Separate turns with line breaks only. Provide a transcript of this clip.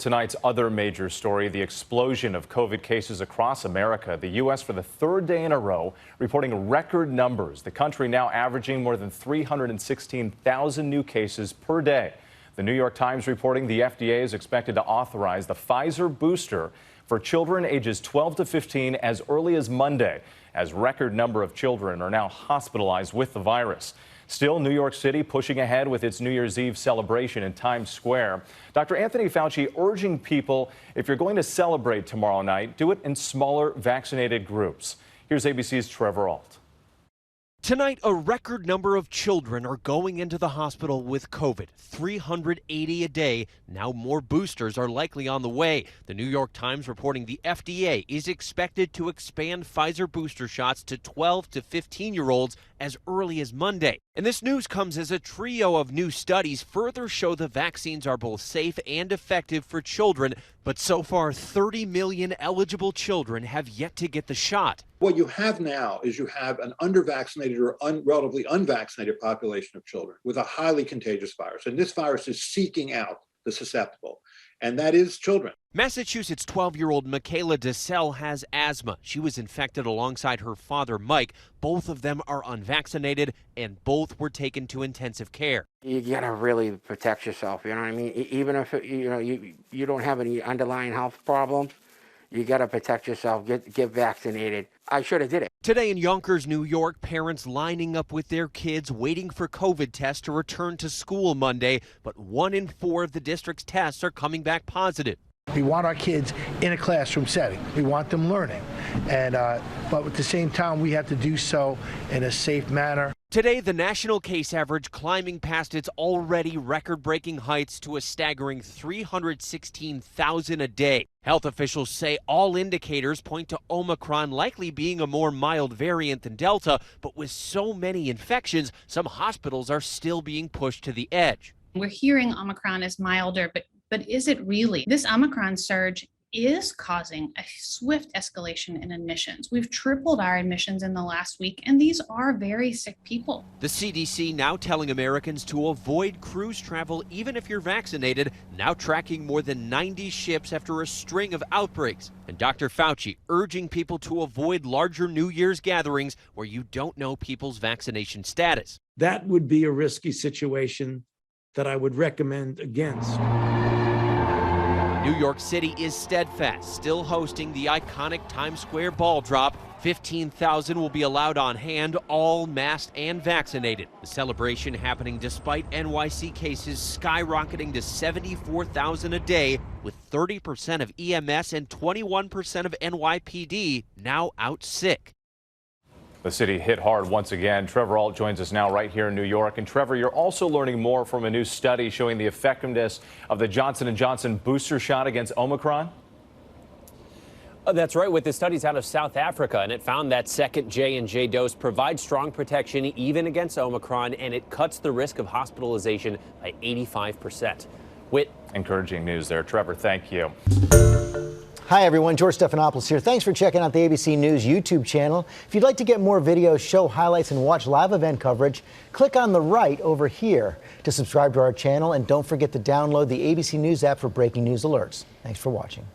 Tonight's other major story, the explosion of COVID cases across America. The U.S. for the third day in a row reporting record numbers. The country now averaging more than 316,000 new cases per day. The New York Times reporting the FDA is expected to authorize the Pfizer booster for children ages 12 to 15 as early as Monday, as record number of children are now hospitalized with the virus. Still, New York City pushing ahead with its New Year's Eve celebration in Times Square. Dr. Anthony Fauci urging people, if you're going to celebrate tomorrow night, do it in smaller vaccinated groups. Here's ABC's Trevor Ault.
Tonight, a record number of children are going into the hospital with COVID, 380 a day. Now more boosters are likely on the way. The New York Times reporting the FDA is expected to expand Pfizer booster shots to 12 to 15-year-olds as early as Monday. And this news comes as a trio of new studies further show the vaccines are both safe and effective for children. But so far, 30 million eligible children have yet to get the shot.
What you have now is you have an undervaccinated or relatively unvaccinated population of children with a highly contagious virus. And this virus is seeking out the susceptible, and that is children.
Massachusetts 12-year-old Michaela DeSalle has asthma. She was infected alongside her father, Mike. Both of them are unvaccinated, and both were taken to intensive care.
You gotta really protect yourself, you know what I mean? Even if you don't have any underlying health problems, you gotta protect yourself, get vaccinated. I should have did it.
Today in Yonkers, New York, parents lining up with their kids waiting for COVID tests to return to school Monday, but 1 in 4 of the district's tests are coming back positive.
We want our kids in a classroom setting. We want them learning, and but at the same time, we have to do so in a safe manner.
Today, the national case average climbing past its already record-breaking heights to a staggering 316,000 a day. Health officials say all indicators point to Omicron likely being a more mild variant than Delta, but with so many infections, some hospitals are still being pushed to the edge.
We're hearing Omicron is milder, but is it really? This Omicron surge is causing a swift escalation in admissions. We've tripled our admissions in the last week, and these are very sick people.
The CDC now telling Americans to avoid cruise travel even if you're vaccinated, now tracking more than 90 ships after a string of outbreaks. And Dr. Fauci urging people to avoid larger New Year's gatherings where you don't know people's vaccination status.
That would be a risky situation that I would recommend against.
New York City is steadfast, still hosting the iconic Times Square ball drop. 15,000 will be allowed on hand, all masked and vaccinated. The celebration happening despite NYC cases skyrocketing to 74,000 a day, with 30% of EMS and 21% of NYPD now out sick.
The city hit hard once again. Trevor Ault joins us now right here in New York. And Trevor, you're also learning more from a new study showing the effectiveness of the Johnson & Johnson booster shot against Omicron.
That's right, with the studies out of South Africa, and it found that second J&J dose provides strong protection even against Omicron, and it cuts the risk of hospitalization by 85%.
Encouraging news there. Trevor, thank you.
Hi, everyone. George Stephanopoulos here. Thanks for checking out the ABC News YouTube channel. If you'd like to get more videos, show highlights, and watch live event coverage, click on the right over here to subscribe to our channel. And don't forget to download the ABC News app for breaking news alerts. Thanks for watching.